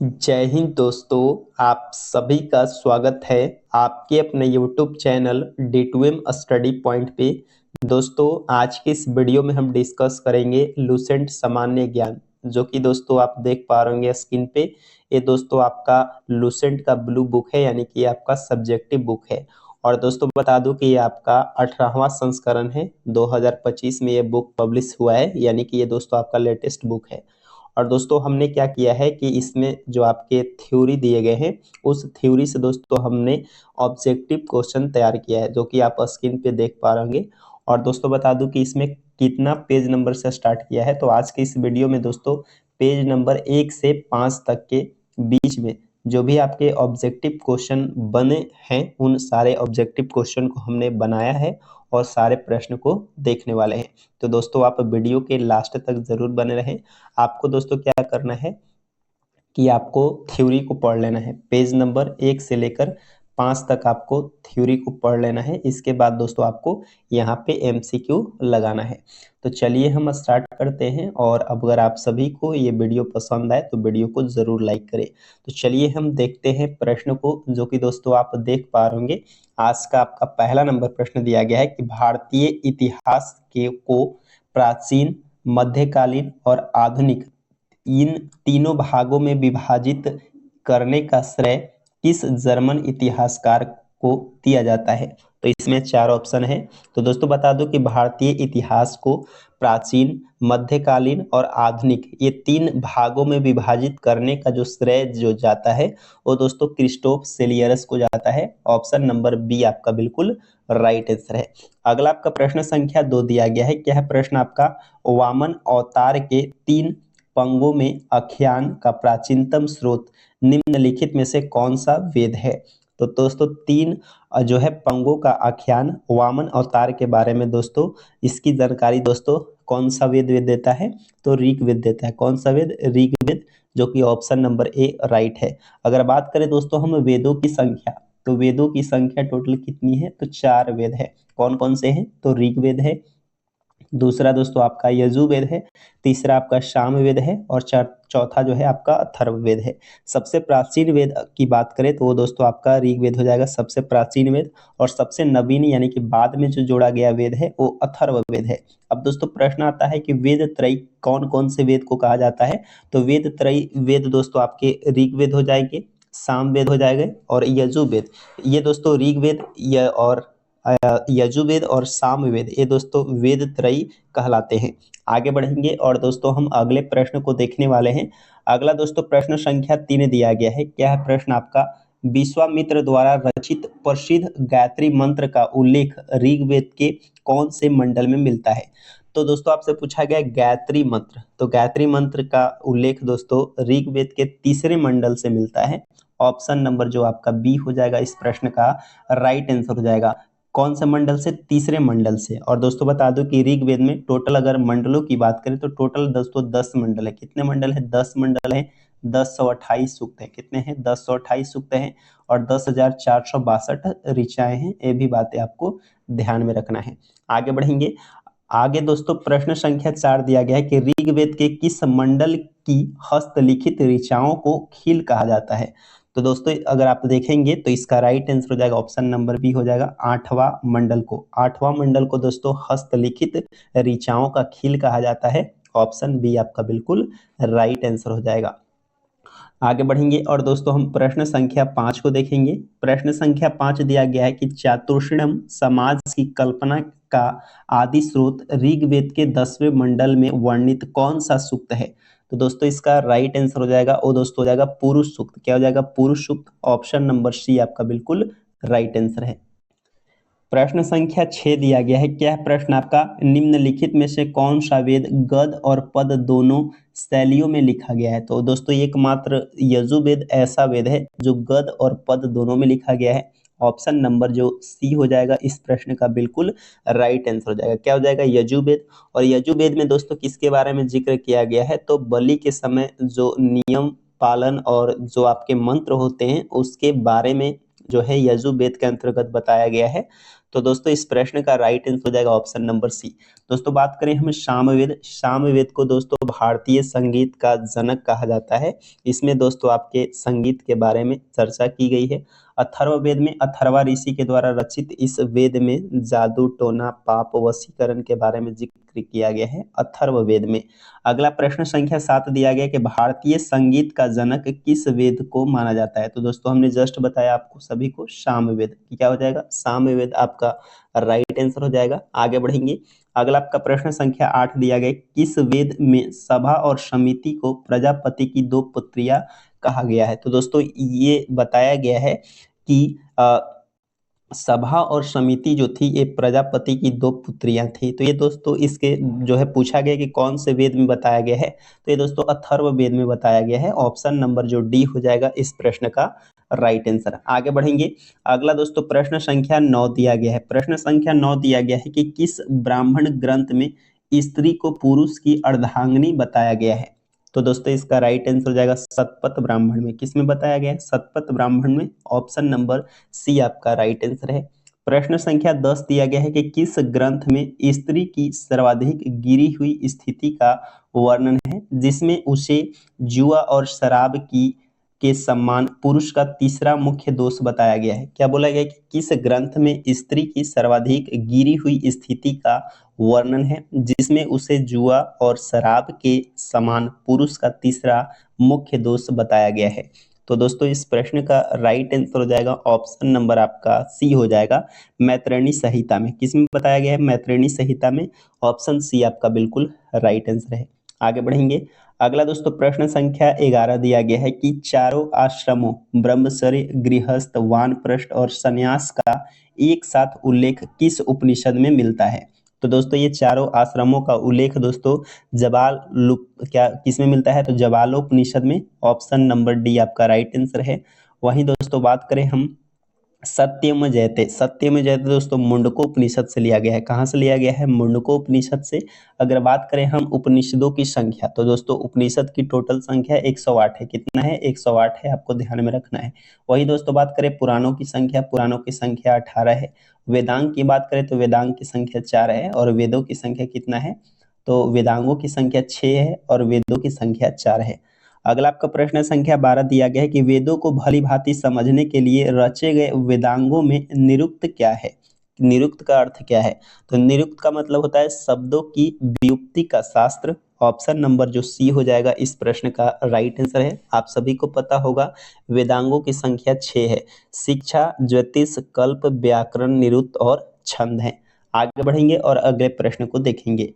जय हिंद दोस्तों। आप सभी का स्वागत है आपके अपने YouTube channel D2M study point पे। दोस्तों आज के इस वीडियो में हम डिस्कस करेंगे लूसेंट सामान्य ज्ञान, जो कि दोस्तों आप देख पा रहे होंगे स्क्रीन पे। ये दोस्तों आपका लूसेंट का ब्लू बुक है, यानी कि आपका सब्जेक्टिव बुक है। और दोस्तों बता दूं कि ये आपका 18वां संस्करण है। 2025 में ये बुक पब्लिश हुआ है, यानी कि ये दोस्तों आपका लेटेस्ट बुक है। और दोस्तों हमने क्या किया है कि इसमें जो आपके थ्योरी दिए गए हैं, उस थ्योरी से दोस्तों हमने ऑब्जेक्टिव क्वेश्चन तैयार किया है, जो कि आप स्क्रीन पे देख पा रहे होंगे। और दोस्तों बता दूं कि इसमें कितना पेज नंबर से स्टार्ट किया है। तो आज के इस वीडियो में दोस्तों पेज नंबर 1 से 5 तक के बीच में जो भी आपके ऑब्जेक्टिव क्वेश्चन बने हैं, उन सारे ऑब्जेक्टिव क्वेश्चन को हमने बनाया है और सारे प्रश्न को देखने वाले हैं। तो दोस्तों आप वीडियो के लास्ट तक जरूर बने रहें। आपको दोस्तों क्या करना है कि आपको थ्योरी को पढ़ लेना है। पेज नंबर 1 से लेकर 5 तक आपको थ्योरी को पढ़ लेना है। इसके बाद दोस्तों आपको यहाँ पे MCQ लगाना है। तो चलिए हम स्टार्ट करते हैं। और अब अगर आप सभी को ये वीडियो पसंद आए तो वीडियो को जरूर लाइक करें। तो चलिए हम देखते हैं प्रश्न को, जो कि दोस्तों आप देख पा रहे होंगे। आज का आपका पहला नंबर प्रश्न दिया गया है कि भारतीय इतिहास के को प्राचीन, मध्यकालीन और आधुनिक इन तीनों भागों में विभाजित करने का श्रेय किस जर्मन इतिहासकार को दिया जाता है। तो इसमें 4 ऑप्शन है। तो दोस्तों बता दो कि भारतीय इतिहास को प्राचीन, मध्यकालीन और आधुनिक ये 3 भागों में विभाजित करने का जो श्रेय जो जाता है, वो दोस्तों क्रिस्टोफ सेलियरस को जाता है। ऑप्शन नंबर बी आपका बिल्कुल राइट आंसर है। अगला आपका प्रश्न संख्या 2 दिया गया है। क्या है प्रश्न आपका? वामन अवतार के 3 पंगों में आख्यान का प्राचीनतम स्रोत निम्नलिखित में से कौन सा वेद है। तो दोस्तों 3 जो है पंगों का आख्यान वामन अवतार के बारे में दोस्तों इसकी जानकारी दोस्तों कौन सा वेद देता है? तो ऋग्वेद देता है। कौन सा वेद? ऋग्वेद, जो कि ऑप्शन नंबर ए राइट है। अगर बात करें दोस्तों हम वेदों की संख्या, तो वेदों की संख्या टोटल कितनी है? तो 4 वेद है। कौन कौन से हैं? तो ऋग्वेद है, दूसरा दोस्तों आपका यजुर्वेद है, तीसरा आपका सामवेद है और चौथा जो है आपका अथर्ववेद है। सबसे प्राचीन वेद की बात करें तो वो दोस्तों आपका ऋग्वेद हो जाएगा सबसे प्राचीन वेद। और सबसे नवीन यानी कि बाद में जो जोड़ा गया वेद है वो अथर्ववेद है। अब दोस्तों प्रश्न आता है कि वेद त्रयी कौन कौन से वेद को कहा जाता है। तो वेद त्रयी वेद दोस्तों आपके ऋग्वेद हो जाएंगे, सामवेद हो जाएगा और यजुर्वेद। ये दोस्तों ऋग्वेद और यजुर्वेद और सामवेद ये दोस्तों वेद त्रयी कहलाते हैं। आगे बढ़ेंगे और दोस्तों हम अगले प्रश्न को देखने वाले हैं। अगला दोस्तों प्रश्न संख्या 3 दिया गया है। क्या है प्रश्न आपका? विश्वामित्र द्वारा रचित प्रसिद्ध गायत्री मंत्र का उल्लेख ऋग्वेद के कौन से मंडल में मिलता है। तो दोस्तों आपसे पूछा गया गायत्री मंत्र, तो गायत्री मंत्र का उल्लेख दोस्तों ऋग्वेद के 3 मंडल से मिलता है। ऑप्शन नंबर जो आपका बी हो जाएगा इस प्रश्न का राइट आंसर हो जाएगा। कौन से मंडल से? 3 मंडल से। और दोस्तों बता दो कि ऋग्वेद में टोटल अगर मंडलों की बात करें तो टोटल दोस्तों 10 मंडल है। कितने मंडल है? 10 मंडल है। 1028 सूक्त है। कितने हैं? 1028 सूक्त हैं और 10,462 ऋचाएं हैं। ये भी बातें आपको ध्यान में रखना है। आगे बढ़ेंगे। आगे दोस्तों प्रश्न संख्या 4 दिया गया है कि ऋग्वेद के किस मंडल की हस्तलिखित ऋचाओं को खील कहा जाता है। तो दोस्तों अगर आप देखेंगे तो इसका राइट आंसर हो जाएगा ऑप्शन नंबर बी हो जाएगा 8वां मंडल को। 8वां मंडल को दोस्तों हस्तलिखित ऋचाओं का खील कहा जाता है। ऑप्शन बी आपका बिल्कुल राइट आंसर हो जाएगा। आगे बढ़ेंगे और दोस्तों हम प्रश्न संख्या 5 को देखेंगे। प्रश्न संख्या 5 दिया गया है कि चातुर्षणम समाज की कल्पना का आदि स्रोत ऋग्वेद के 10वें मंडल में वर्णित कौन सा सूक्त है। तो दोस्तों इसका राइट आंसर हो जाएगा वो दोस्तों हो जाएगा पुरुष सूक्त। क्या हो जाएगा? पुरुष सूक्त। ऑप्शन नंबर सी आपका बिल्कुल राइट आंसर है। प्रश्न संख्या 6 दिया गया है। क्या है प्रश्न आपका? निम्नलिखित में से कौन सा वेद गद और पद दोनों शैलियों में लिखा गया है। तो दोस्तों एकमात्र यजुर्वेद ऐसा वेद है जो गद और पद दोनों में लिखा गया है। ऑप्शन नंबर जो सी हो जाएगा इस प्रश्न का बिल्कुल राइट आंसर हो जाएगा। क्या हो जाएगा? यजुर्वेद। और यजुर्वेद में दोस्तों किसके बारे में जिक्र किया गया है? तो बलि के समय जो नियम पालन और जो आपके मंत्र होते हैं उसके बारे में जो है यजुर्वेद के अंतर्गत बताया गया है। तो दोस्तों इस प्रश्न का राइट आंसर हो जाएगा ऑप्शन नंबर सी। दोस्तों बात करें हम सामवेद, सामवेद को दोस्तों भारतीय संगीत का जनक कहा जाता है। इसमें दोस्तों आपके संगीत के बारे में चर्चा की गई है। अथर्ववेद में अथर्वा ऋषि के द्वारा रचित इस वेद में जादू, टोना, पाप, वशीकरण के बारे में जिक्र किया गया है अथर्ववेद में। अगला प्रश्न संख्या 7 दिया गया कि भारतीय संगीत का जनक किस वेद को माना जाता है। तो दोस्तों हमने जस्ट बताया आपको सभी को सामवेद, क्या हो जाएगा सामवेद आपका राइट आंसर हो जाएगा। आगे बढ़ेंगे, अगला आपका प्रश्न संख्या 8 दिया गया किस वेद में सभा और समिति को प्रजापति की दो पुत्रियां कहा गया है। तो दोस्तों ये बताया गया है कि सभा और समिति जो थी ये प्रजापति की दो पुत्रियां थी। तो ये दोस्तों इसके जो है पूछा गया कि कौन से वेद में बताया गया है, तो ये दोस्तों अथर्ववेद में बताया गया है। ऑप्शन नंबर जो डी हो जाएगा इस प्रश्न का राइट आंसर। आगे बढ़ेंगे, अगला दोस्तों प्रश्न संख्या 9 दिया गया है। प्रश्न संख्या 9 दिया गया है कि किस ब्राह्मण ग्रंथ में स्त्री को पुरुष की अर्धांगिनी बताया गया है। तो दोस्तों इसका राइट आंसर हो जाएगा शतपथ ब्राह्मण में। किस में बताया गया है, शतपथ ब्राह्मण में। ऑप्शन नंबर सी आपका राइट आंसर है। प्रश्न संख्या 10 दिया गया है कि किस ग्रंथ में स्त्री की सर्वाधिक गिरी हुई स्थिति का वर्णन है, जिसमें उसे जुआ और शराब की के समान पुरुष का तीसरा मुख्य दोष बताया गया है। क्या बोला गया कि किस ग्रंथ में स्त्री की सर्वाधिक गिरी हुई स्थिति का वर्णन है, जिसमें उसे जुआ और शराब के समान पुरुष का तीसरा मुख्य दोष बताया गया है। तो दोस्तों इस प्रश्न का राइट आंसर हो जाएगा ऑप्शन नंबर आपका सी हो जाएगा, मैत्रेयणी संहिता में। किसमें बताया गया है, मैत्रेयणी संहिता में। ऑप्शन सी आपका बिल्कुल राइट आंसर है। आगे बढ़ेंगे, अगला दोस्तों प्रश्न संख्या 11 दिया गया है कि चारों आश्रमों ब्रह्मचर्य, गृहस्थ, वानप्रस्थ और संन्यास का एक साथ उल्लेख किस उपनिषद में मिलता है। तो दोस्तों ये चारों आश्रमों का उल्लेख दोस्तों क्या किसमें मिलता है, तो जबालोपनिषद में। ऑप्शन नंबर डी आपका राइट आंसर है। वहीं दोस्तों बात करें हम सत्यम जयते, सत्यम जयते दोस्तों मुंडकोपनिषद से लिया गया है। कहाँ से लिया गया है, मुंडकोपनिषद से। अगर बात करें हम उपनिषदों की संख्या, तो दोस्तों उपनिषद की टोटल संख्या 108 है। कितना है, 108 है, आपको ध्यान में रखना है। वही दोस्तों बात करें पुराणों की संख्या, पुराणों की संख्या 18 है। वेदांग की बात करें तो वेदांग की संख्या 4 है। और वेदों की संख्या कितना है, तो वेदांगों की संख्या 6 है और वेदों की संख्या 4 है। अगला आपका प्रश्न संख्या 12 दिया गया है कि वेदों को भली भांति समझने के लिए रचे गए वेदांगों में निरुक्त क्या है। निरुक्त का अर्थ क्या है, तो निरुक्त का मतलब होता है शब्दों की व्युत्पत्ति का शास्त्र। ऑप्शन नंबर जो सी हो जाएगा इस प्रश्न का राइट आंसर है। आप सभी को पता होगा वेदांगों की संख्या 6 है। शिक्षा, ज्योतिष, कल्प, व्याकरण, निरुक्त और छंद है। आगे बढ़ेंगे और अगले प्रश्न को देखेंगे।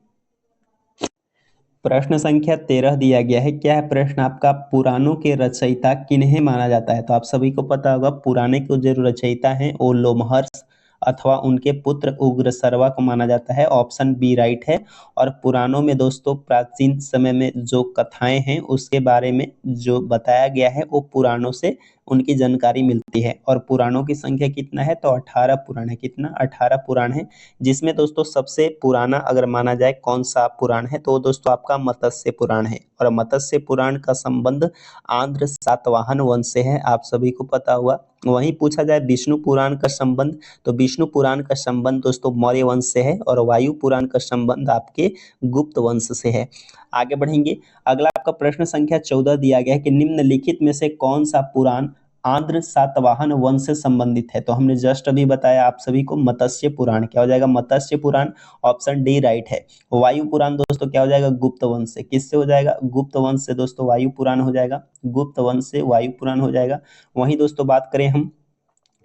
प्रश्न संख्या 13 दिया गया है। क्या है प्रश्न आपका, पुराणों के रचयिता किन्हें माना जाता है। तो आप सभी को पता होगा पुराने के जो रचयिता हैं वो लोमहर्ष अथवा उनके पुत्र उग्रसर्वा को माना जाता है। ऑप्शन बी राइट है। और पुराणों में दोस्तों प्राचीन समय में जो कथाएं हैं उसके बारे में जो बताया गया है वो पुराणों से उनकी जानकारी मिलती है। और पुराणों की संख्या कितना है, तो 18 पुराण है। कितना, 18 पुराण है। जिसमें दोस्तों सबसे पुराना अगर माना जाए कौन सा पुराण है, तो दोस्तों आपका मत्स्य पुराण है। और मत्स्य पुराण का संबंध आंध्र सातवाहन वंश से है, आप सभी को पता हुआ। वहीं पूछा जाए विष्णु पुराण का संबंध, तो विष्णु पुराण का संबंध दोस्तों मौर्य वंश से है। और वायु पुराण का संबंध आपके गुप्त वंश से है। आगे बढ़ेंगे, अगला आपका प्रश्न संख्या 14 दिया गया है कि निम्नलिखित में से कौन सा पुराण आंध्र सातवाहन वंश से संबंधित है। तो हमने जस्ट अभी बताया आप सभी को मत्स्य पुराण। क्या हो जाएगा, मत्स्य पुराण। ऑप्शन डी राइट है। वायु पुराण दोस्तों क्या हो जाएगा, गुप्त वंश से। किससे हो जाएगा, गुप्त वंश से दोस्तों वायु पुराण हो जाएगा। गुप्त वंश से वायु पुराण हो जाएगा। वहीं दोस्तों बात करें हम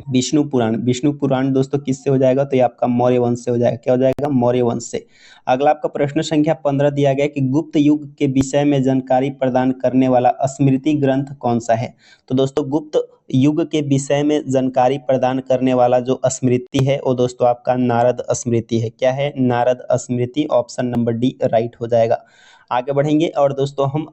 विष्णु पुराण, विष्णु पुराण दोस्तों किससे हो जाएगा, तो ये आपका मौर्य वंश से हो जाएगा। क्या हो जाएगा, मौर्य वंश से। अगला आपका प्रश्न संख्या 15 दिया गया कि गुप्त युग के विषय में जानकारी प्रदान करने वाला स्मृति ग्रंथ कौन सा है। तो दोस्तों गुप्त युग के विषय में जानकारी प्रदान करने वाला जो स्मृति है वो दोस्तों आपका नारद स्मृति है। क्या है, नारद स्मृति। ऑप्शन नंबर डी राइट हो जाएगा। आगे बढ़ेंगे और दोस्तों हम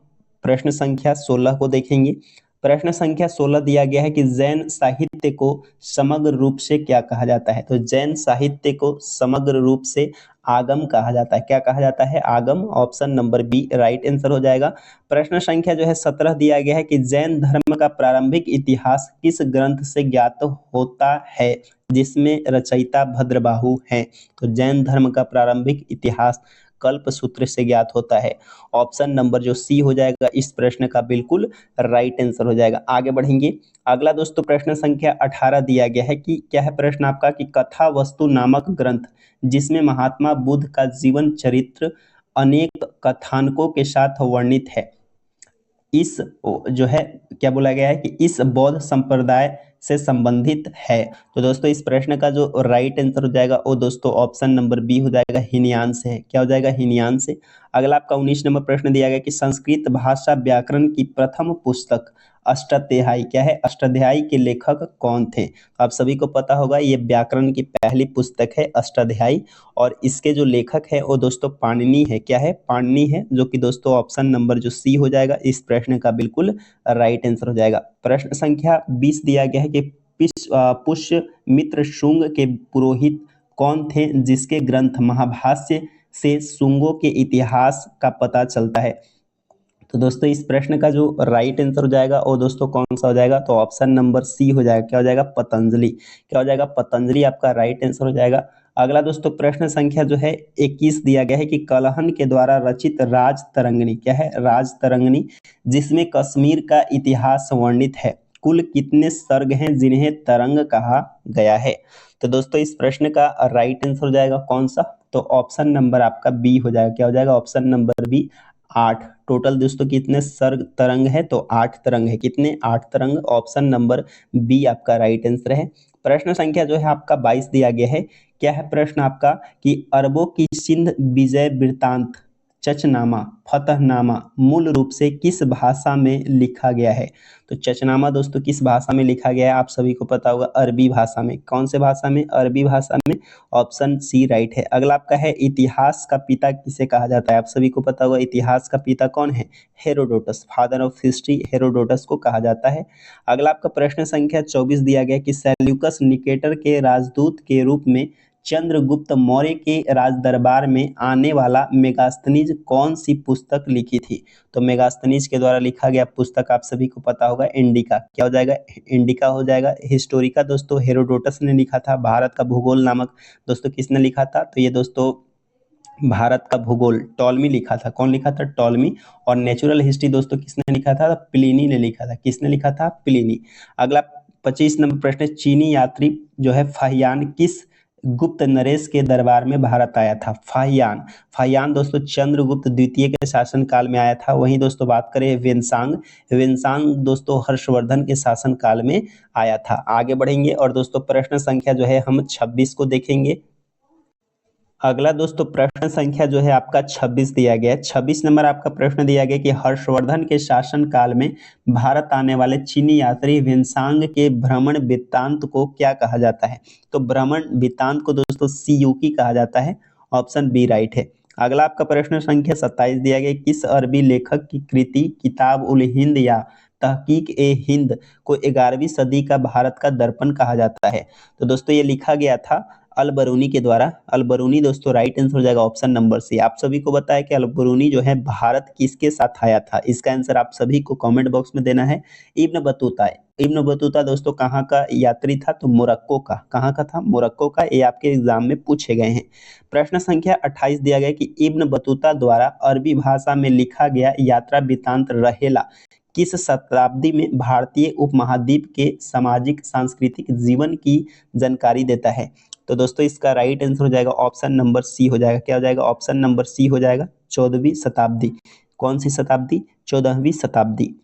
प्रश्न संख्या 16 को देखेंगे। प्रश्न संख्या 16 दिया गया है कि जैन साहित्य को समग्र रूप से क्या कहा जाता है। तो जैन साहित्य को समग्र रूप से आगम कहा जाता है। क्या कहा जाता है, आगम। Option number B right answer हो जाएगा। प्रश्न संख्या जो है 17 दिया गया है कि जैन धर्म का प्रारंभिक इतिहास किस ग्रंथ से ज्ञात होता है। जिसमें रचयिता भद्रबाहु हैं। तो जैन धर्म का प्रारंभिक इतिहास कल्प सूत्र से ज्ञात होता है। ऑप्शन नंबर जो सी हो जाएगा इस प्रश्न का बिल्कुल राइट आंसर हो जाएगा। आगे बढ़ेंगे। अगला दोस्तों प्रश्न संख्या 18 दिया गया है कि क्या है प्रश्न आपका कि कथा वस्तु नामक ग्रंथ जिसमें महात्मा बुद्ध का जीवन चरित्र अनेक कथानकों के साथ वर्णित है, इस जो है क्या बोला गया है कि इस बौद्ध संप्रदाय से संबंधित है। तो दोस्तों इस प्रश्न का जो राइट आंसर हो जाएगा वो दोस्तों ऑप्शन नंबर बी हो जाएगा, हीनयान से है। क्या हो जाएगा? हीनयान से। अगला आपका 19 नंबर प्रश्न दिया गया कि संस्कृत भाषा व्याकरण की प्रथम पुस्तक अष्टाध्यायी, क्या है? अष्टाध्यायी के लेखक कौन थे? आप सभी को पता होगा ये व्याकरण की पहली पुस्तक है अष्टाध्यायी, और इसके जो लेखक है वो दोस्तों पाणिनि है। क्या है? पाणिनि है, जो कि दोस्तों ऑप्शन नंबर जो सी हो जाएगा इस प्रश्न का बिल्कुल राइट आंसर हो जाएगा। प्रश्न संख्या 20 दिया गया है कि पुष्यमित्र शुंग के पुरोहित कौन थे जिसके ग्रंथ महाभाष्य से शुंगों के इतिहास का पता चलता है? तो दोस्तों इस प्रश्न का जो राइट आंसर हो जाएगा वो दोस्तों कौन सा हो जाएगा? तो ऑप्शन नंबर सी हो जाएगा। क्या हो जाएगा? पतंजलि। क्या हो जाएगा? पतंजलि आपका राइट आंसर हो जाएगा। अगला दोस्तों प्रश्न संख्या जो है 21 दिया गया है कि कलहन के द्वारा रचित राज तरंगिणी, क्या है? राज तरंगिणी, जिसमें कश्मीर का इतिहास वर्णित है, कुल कितने सर्ग हैं जिन्हें तरंग कहा गया है? तो दोस्तों इस प्रश्न का राइट आंसर हो जाएगा कौन सा? तो ऑप्शन नंबर आपका बी हो जाएगा। क्या हो जाएगा? Option number B, 8। टोटल दोस्तों कितने सर्ग तरंग है? तो 8 तरंग है। कितने? 8 तरंग। ऑप्शन नंबर बी आपका राइट आंसर है। प्रश्न संख्या जो है आपका 22 दिया गया है। क्या है प्रश्न आपका कि अरबों की सिंध विजय वृत्तांत चचनामा फतहनामा मूल रूप से किस भाषा में लिखा गया है? तो चचनामा दोस्तों किस भाषा में लिखा गया है? आप सभी को पता होगा अरबी भाषा में। कौन से भाषा में? अरबी भाषा में। ऑप्शन सी राइट है। अगला आपका है इतिहास का पिता किसे कहा जाता है? आप सभी को पता होगा इतिहास का पिता कौन है? Herodotus, father of history Herodotus को कहा जाता है। अगला आपका प्रश्न संख्या 24 दिया गया कि सेल्यूकस निकेटर के राजदूत के रूप में चंद्रगुप्त मौर्य के राज दरबार में आने वाला मेगास्थनीज कौन सी पुस्तक लिखी थी? तो मेगास्थनीज के द्वारा लिखा गया पुस्तक आप सभी को पता होगा इंडिका। क्या हो जाएगा? इंडिका हो जाएगा। हिस्टोरिका दोस्तों हेरोडोटस ने लिखा था। भारत का भूगोल नामक दोस्तों किसने लिखा था? तो ये दोस्तों भारत का भूगोल टॉलमी लिखा था। कौन लिखा था? टॉलमी। और नेचुरल हिस्ट्री दोस्तों किसने लिखा था? प्लिनी ने लिखा था। किसने लिखा था? प्लिनी। अगला 25 नंबर प्रश्न, चीनी यात्री जो है फाहियान किस गुप्त नरेश के दरबार में भारत आया था? फाहियान। फाहियान दोस्तों चंद्रगुप्त द्वितीय के शासन काल में आया था। वहीं दोस्तों बात करें वेनसांग, वेनसांग दोस्तों हर्षवर्धन के शासन काल में आया था। आगे बढ़ेंगे और दोस्तों प्रश्न संख्या जो है हम 26 को देखेंगे। अगला दोस्तों प्रश्न संख्या जो है आपका 26 दिया गया है। 26 नंबर आपका प्रश्न दिया गया कि हर्षवर्धन के शासन काल में भारत आने वाले चीनी यात्री वेनसांग के भ्रमण वृत्तांत को क्या कहा जाता है? तो भ्रमण वृत्तांत को दोस्तों सीयूकी कहा जाता है। ऑप्शन बी राइट है। अगला आपका प्रश्न संख्या 27 दिया गया, किस अरबी लेखक की कृति किताब उल हिंद या तहकीक ए हिंद को 11वीं सदी का भारत का दर्पण कहा जाता है? तो दोस्तों ये लिखा गया था अल बरूनी के द्वारा। अल बरूनी दोस्तों राइट आंसर हो जाएगा ऑप्शन नंबर सी। आप सभी को बताया कि अल बरूनी जो है भारत किसके साथ आया था? इसका आंसर आप सभी को कमेंट बॉक्स में देना है। इब्न बतूता है। इब्न बतूता दोस्तों कहाँ का यात्री था? तो मोरक्को का। कहाँ का था? मोरक्को का। ये आपके एग्जाम में पूछे गए हैं। प्रश्न संख्या 28 दिया गया कि इब्न बतूता द्वारा अरबी भाषा में लिखा गया यात्रा वृत्तांत रहेला किस शताब्दी में भारतीय उपमहाद्वीप के सामाजिक सांस्कृतिक जीवन की जानकारी देता है? तो दोस्तों इसका राइट आंसर हो जाएगा ऑप्शन नंबर सी हो जाएगा। क्या हो जाएगा? ऑप्शन नंबर सी हो जाएगा 14वीं शताब्दी। कौन सी शताब्दी? 14वीं शताब्दी।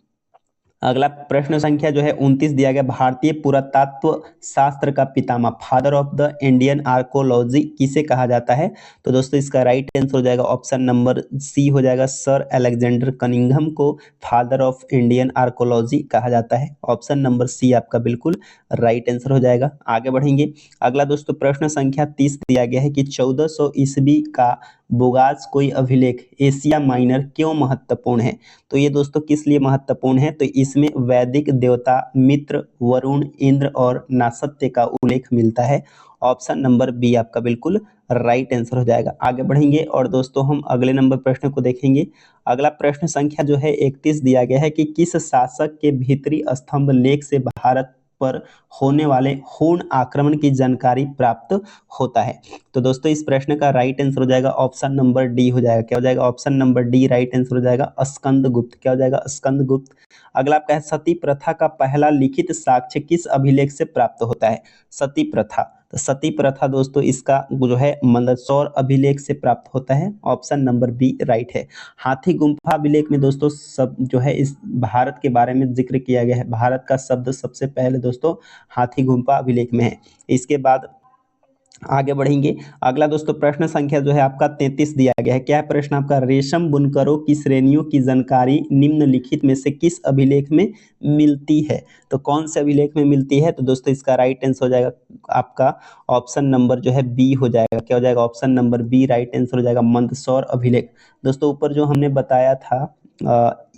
अगला प्रश्न संख्या जो है 29 दिया गया, भारतीय पुरातत्व शास्त्र का पितामह father of the Indian archaeology किसे कहा जाता है? तो दोस्तों इसका राइट आंसर हो जाएगा ऑप्शन नंबर सी हो जाएगा, सर अलेक्जेंडर कनिंघम को फादर ऑफ इंडियन आर्कोलॉजी कहा जाता है। ऑप्शन नंबर सी आपका बिल्कुल राइट आंसर हो जाएगा। आगे बढ़ेंगे। अगला दोस्तों प्रश्न संख्या 30 दिया गया है कि 1400 ईस्वी का बोगास कोई अभिलेख एशिया माइनर क्यों महत्वपूर्ण है? तो ये दोस्तों किस लिए महत्वपूर्ण है? तो इसमें वैदिक देवता मित्र, वरुण, इंद्र और नासत्य का उल्लेख मिलता है। ऑप्शन नंबर बी आपका बिल्कुल राइट आंसर हो जाएगा। आगे बढ़ेंगे और दोस्तों हम अगले नंबर प्रश्न को देखेंगे। अगला प्रश्न संख्या जो है 31 दिया गया है कि किस शासक के भीतरी स्तंभ लेख से भारत पर होने वाले हूण आक्रमण की जानकारी प्राप्त होता है। तो दोस्तों इस प्रश्न का राइट आंसर हो जाएगा ऑप्शन नंबर डी हो जाएगा। क्या हो जाएगा? Option number D right answer हो जाएगा, स्कंदगुप्त। क्या हो जाएगा? स्कंदगुप्त। अगला आपका है सती प्रथा का पहला लिखित साक्ष्य किस अभिलेख से प्राप्त होता है? सती प्रथा, तो सती प्रथा दोस्तों इसका जो है मंदसौर अभिलेख से प्राप्त होता है। ऑप्शन नंबर बी राइट है। हाथी गुम्फा अभिलेख में दोस्तों सब जो है इस भारत के बारे में जिक्र किया गया है। भारत का शब्द सबसे पहले दोस्तों हाथी गुम्फा अभिलेख में है। इसके बाद आगे बढ़ेंगे। अगला दोस्तों प्रश्न संख्या जो है आपका 33 दिया गया है। क्या है प्रश्न आपका? रेशम बुनकरों की श्रेणियों की जानकारी निम्नलिखित में से किस अभिलेख में मिलती है? तो कौन से अभिलेख में मिलती है? तो दोस्तों इसका राइट आंसर हो जाएगा आपका ऑप्शन नंबर जो है बी हो जाएगा। क्या हो जाएगा? Option number B right answer हो जाएगा, मंदसौर अभिलेख। दोस्तों ऊपर जो हमने बताया था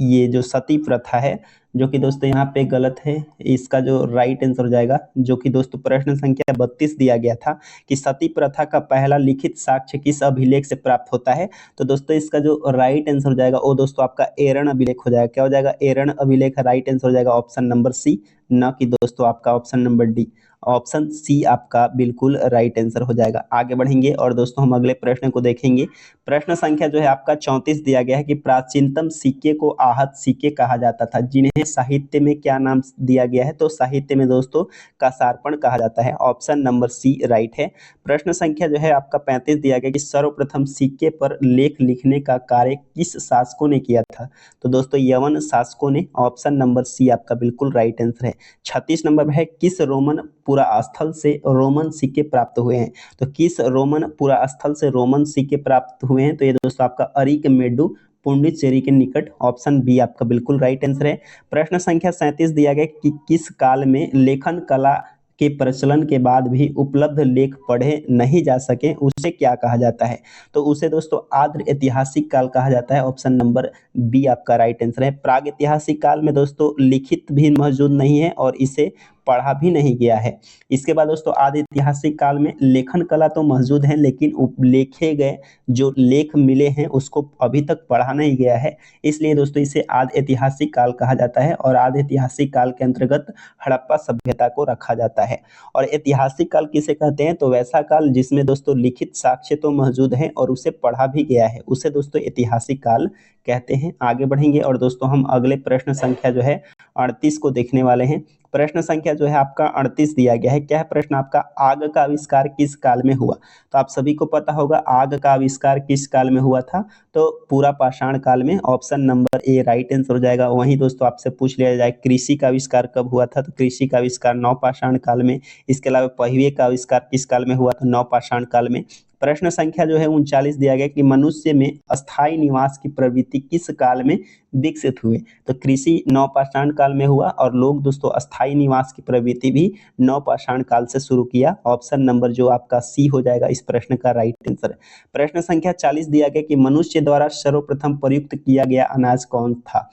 ये जो सती प्रथा है जो कि दोस्तों यहाँ पे गलत है, इसका जो राइट आंसर हो जाएगा, जो कि दोस्तों प्रश्न संख्या 32 दिया गया था कि सती प्रथा का पहला लिखित साक्ष्य किस अभिलेख से प्राप्त होता है? तो दोस्तों इसका जो राइट आंसर हो जाएगा वो दोस्तों आपका एरण अभिलेख हो जाएगा। क्या हो जाएगा? एरण अभिलेख राइट आंसर हो जाएगा ऑप्शन नंबर सी, न कि दोस्तों आपका option number D. Option C आपका बिल्कुल राइट आंसर हो जाएगा। आगे बढ़ेंगे और दोस्तों हम अगले प्रश्न को देखेंगे। प्रश्न संख्या जो है आपका 34 दिया गया है कि प्राचीनतम सिक्के को आहत सिक्के कहा जाता था, जिन्हें साहित्य में क्या नाम दिया गया है? तो साहित्य में दोस्तों कासार्पण कहा जाता है। ऑप्शन नंबर सी राइट है। प्रश्न संख्या जो है आपका 35 दिया गया कि सर्वप्रथम सिक्के पर लेख लिखने का कार्य किस शासकों ने किया था? तो दोस्तों यवन शासकों ने। ऑप्शन नंबर सी आपका बिल्कुल राइट आंसर है। 36 नंबर है किस रोमन पुरास्थल से रोमन सिक्के प्राप्त हुए हैं? तो किस रोमन पुरास्थल से रोमन सिक्के प्राप्त हुए हैं? तो ये दोस्तों आपका अरिकमेडु पुंडुचेरी के निकट। ऑप्शन बी आपका बिल्कुल राइट आंसर है। प्रश्न संख्या 37 दिया गया कि किस काल में लेखन कला के प्रचलन के बाद भी उपलब्ध लेख पढ़े नहीं जा सके, उसे क्या कहा जाता है? तो उसे दोस्तों आद्र ऐतिहासिक काल कहा जाता है। ऑप्शन नंबर बी आपका राइट आंसर है। प्राग ऐतिहासिक काल में दोस्तों लिखित भी मौजूद नहीं है और इसे पढ़ा भी नहीं गया है। इसके बाद दोस्तों आदि ऐतिहासिक काल में लेखन कला तो मौजूद है, लेकिन लिखे गए जो लेख मिले हैं उसको अभी तक पढ़ा नहीं गया है, इसलिए दोस्तों इसे आदि ऐतिहासिक काल कहा जाता है। और आदि ऐतिहासिक काल के अंतर्गत हड़प्पा सभ्यता को रखा जाता है। और ऐतिहासिक काल किसे कहते हैं? तो वैसा काल जिसमें दोस्तों लिखित साक्ष्य तो मौजूद है और उसे पढ़ा भी गया है, उसे दोस्तों ऐतिहासिक काल कहते हैं। आगे बढ़ेंगे और दोस्तों हम अगले प्रश्न संख्या जो है 38 को देखने वाले हैं। प्रश्न संख्या जो है आपका 38 दिया गया है। क्या है प्रश्न आपका? आग का आविष्कार किस काल में हुआ? तो आप सभी को पता होगा आग का आविष्कार किस काल में हुआ था? तो पूरा पाषाण काल में। Option number A right answer हो जाएगा। वहीं दोस्तों आपसे पूछ लिया जाए कृषि का आविष्कार कब हुआ था? तो कृषि का आविष्कार नवपाषाण काल में। इसके अलावा पहिए का आविष्कार किस काल में हुआ? तो नवपाषाण काल में। प्रश्न संख्या जो है 39 दिया गया कि मनुष्य में अस्थायी निवास की प्रवृत्ति किस काल में विकसित हुए? तो कृषि नवपाषाण काल में हुआ और लोग दोस्तों अस्थायी निवास की प्रवृत्ति भी नवपाषाण काल से शुरू किया। ऑप्शन नंबर जो आपका सी हो जाएगा इस प्रश्न का राइट आंसर। प्रश्न संख्या 40 दिया गया कि मनुष्य द्वारा सर्वप्रथम प्रयुक्त किया गया अनाज कौन था?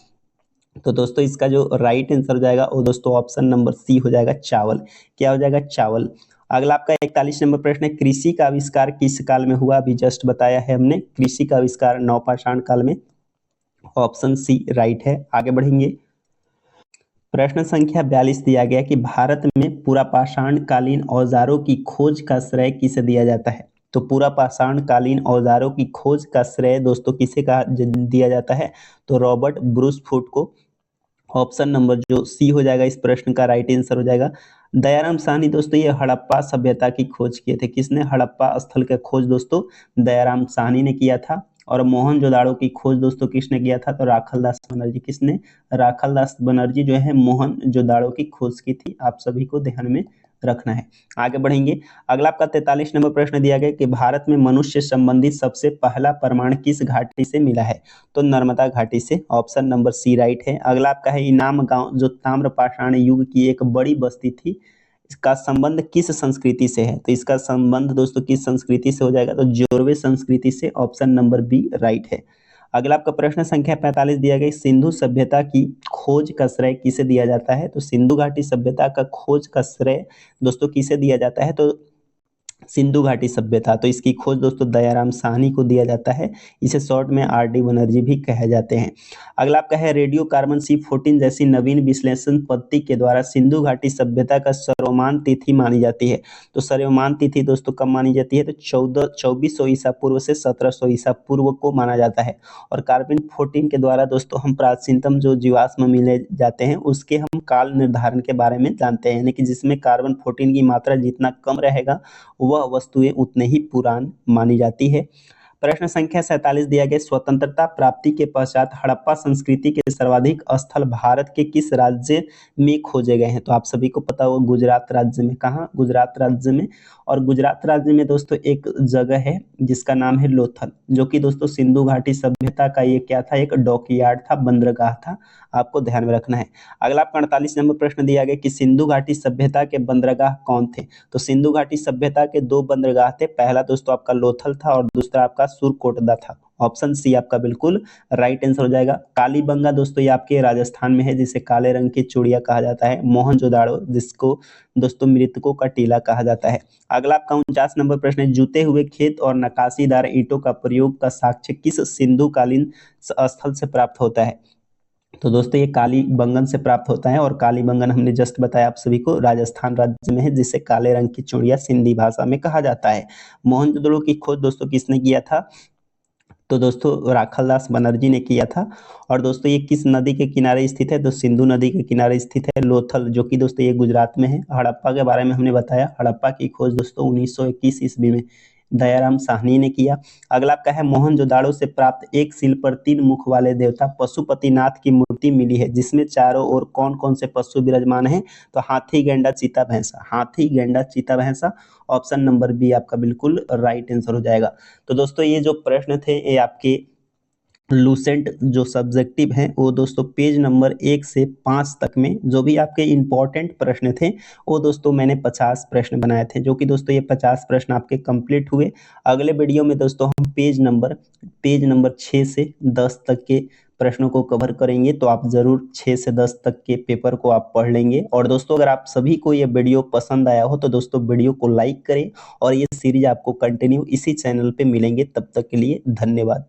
तो दोस्तों इसका जो राइट आंसर हो जाएगा वो दोस्तों ऑप्शन नंबर सी हो जाएगा, चावल। क्या हो जाएगा? चावल। अगला आपका 41 नंबर प्रश्न है कृषि का आविष्कार किस काल में हुआ? अभी जस्ट बताया है हमने, कृषि का आविष्कार नवपाषाण काल में। ऑप्शन सी राइट है। आगे बढ़ेंगे। प्रश्न संख्या 42 दिया गया कि भारत में पुरापाषाण कालीन औजारों की खोज का श्रेय किसे दिया जाता है? तो पुरापाषाण कालीन औजारों की खोज का श्रेय दोस्तों किसे दिया जाता है? तो रॉबर्ट ब्रूस फूट को। ऑप्शन नंबर जो सी हो जाएगा इस प्रश्न का राइट आंसर हो जाएगा। दयाराम साहनी दोस्तों ये हड़प्पा सभ्यता की खोज किए थे। किसने हड़प्पा स्थल का खोज दोस्तों? दयाराम साहनी ने किया था। और मोहनजोदाड़ो की खोज दोस्तों किसने किया था? तो राखलदास बनर्जी। किसने? राखलदास बनर्जी जो है मोहनजोदाड़ो की खोज की थी। आप सभी को ध्यान में रखना है। आगे बढ़ेंगे। अगला आपका 43 नंबर प्रश्न दिया गया कि भारत में मनुष्य संबंधित सबसे पहला प्रमाण किस घाटी से मिला है? तो नर्मदा घाटी से। ऑप्शन नंबर सी राइट है। अगला आपका है इनाम गांव जो ताम्रपाषाण युग की एक बड़ी बस्ती थी, इसका संबंध किस संस्कृति से है? तो इसका संबंध दोस्तों किस संस्कृति से हो जाएगा? तो जोरवे संस्कृति से। ऑप्शन नंबर बी राइट है। अगला आपका प्रश्न संख्या 45 दिया गया सिंधु सभ्यता की खोज का श्रेय किसे दिया जाता है? तो सिंधु घाटी सभ्यता का खोज का श्रेय दोस्तों किसे दिया जाता है? तो सिंधु घाटी सभ्यता, तो इसकी खोज दोस्तों दयाराम साहनी को दिया जाता है। इसे शॉर्ट में आर.डी. बनर्जी भी कहे जाते हैं। अगला आपका है रेडियो कार्बन C14 जैसी नवीन विश्लेषण पद्धति के द्वारा सिंधु घाटी सभ्यता का सर्वमान्य तिथि मानी जाती है। तो सर्वमान्य तिथि दोस्तों कब मानी जाती है? तो 2400 ईसा पूर्व से 1700 ईसा पूर्व को माना जाता है। और कार्बन 14 के द्वारा दोस्तों हम प्राचीनतम जो जीवाश्म मिले जाते हैं उसके हम काल निर्धारण के बारे में जानते हैं, यानी कि जिसमें कार्बन 14 की मात्रा जितना कम रहेगा वह वस्तुएं उतने ही पुरान मानी जाती है। प्रश्न संख्या 47 दिया गया, स्वतंत्रता प्राप्ति के पश्चात हड़प्पा संस्कृति के सर्वाधिक स्थल भारत के किस राज्य में खोजे गए हैं? तो आप सभी को पता होगा गुजरात राज्य में। कहाँ? गुजरात राज्य में। और गुजरात राज्य में दोस्तों एक जगह है जिसका नाम है लोथल, जो कि दोस्तों सिंधु घाटी सभ्यता का ये क्या था? एक डॉकयार्ड था, बंदरगाह था। आपको ध्यान में रखना है। अगला आपका 48 नंबर प्रश्न दिया गया कि सिंधु घाटी सभ्यता के बंदरगाह कौन थे? तो सिंधु घाटी सभ्यता के दो बंदरगाह थे। पहला दोस्तों आपका लोथल था और दूसरा आपका सुरकोटदा था। ऑप्शन सी आपका बिल्कुल राइट आंसर हो जाएगा। कालीबंगा दोस्तों ये आपके राजस्थान में है, जिसे काले रंग की चूड़िया कहा जाता है। मोहनजोदाड़ो जिसको दोस्तों मृतकों का टीला कहा जाता है। अगला आपका 49 नंबर प्रश्न है, जुते हुए खेत और नक्काशीदार ईंटों का प्रयोग का साक्ष्य किस सिंधु कालीन स्थल से प्राप्त होता है? तो दोस्तों ये कालीबंगन से प्राप्त होता है। और कालीबंगन हमने जस्ट बताया आप सभी को राजस्थान राज्य में है, जिसे काले रंग की चूड़िया सिंधी भाषा में कहा जाता है। मोहनजोदड़ो की खोज दोस्तों किसने किया था? तो दोस्तों राखालदास बनर्जी ने किया था। और दोस्तों ये किस नदी के किनारे स्थित है? तो सिंधु नदी के किनारे स्थित है लोथल, जो कि दोस्तों ये गुजरात में है। हड़प्पा के बारे में हमने बताया, हड़प्पा की खोज दोस्तों 1921 ईस्वी में दयाराम साहनी ने किया। अगला आपका है मोहनजोदाड़ो से प्राप्त एक शिल पर 3 मुख वाले देवता पशुपतिनाथ की मूर्ति मिली है, जिसमें चारों ओर कौन कौन से पशु विराजमान हैं? तो हाथी, गैंडा, चीता, भैंसा। हाथी, गैंडा, चीता, भैंसा। ऑप्शन नंबर बी आपका बिल्कुल राइट आंसर हो जाएगा। तो दोस्तों ये जो प्रश्न थे ये आपके लूसेंट जो सब्जेक्टिव हैं वो दोस्तों पेज नंबर 1 से 5 तक में जो भी आपके इंपॉर्टेंट प्रश्न थे वो दोस्तों मैंने 50 प्रश्न बनाए थे, जो कि दोस्तों ये 50 प्रश्न आपके कंप्लीट हुए। अगले वीडियो में दोस्तों हम पेज नंबर 6 से 10 तक के प्रश्नों को कवर करेंगे, तो आप जरूर 6 से 10 तक के पेपर को आप पढ़ लेंगे। और दोस्तों अगर आप सभी को ये वीडियो पसंद आया हो तो दोस्तों वीडियो को लाइक करें और ये सीरीज आपको कंटिन्यू इसी चैनल पे मिलेंगे। तब तक के लिए धन्यवाद।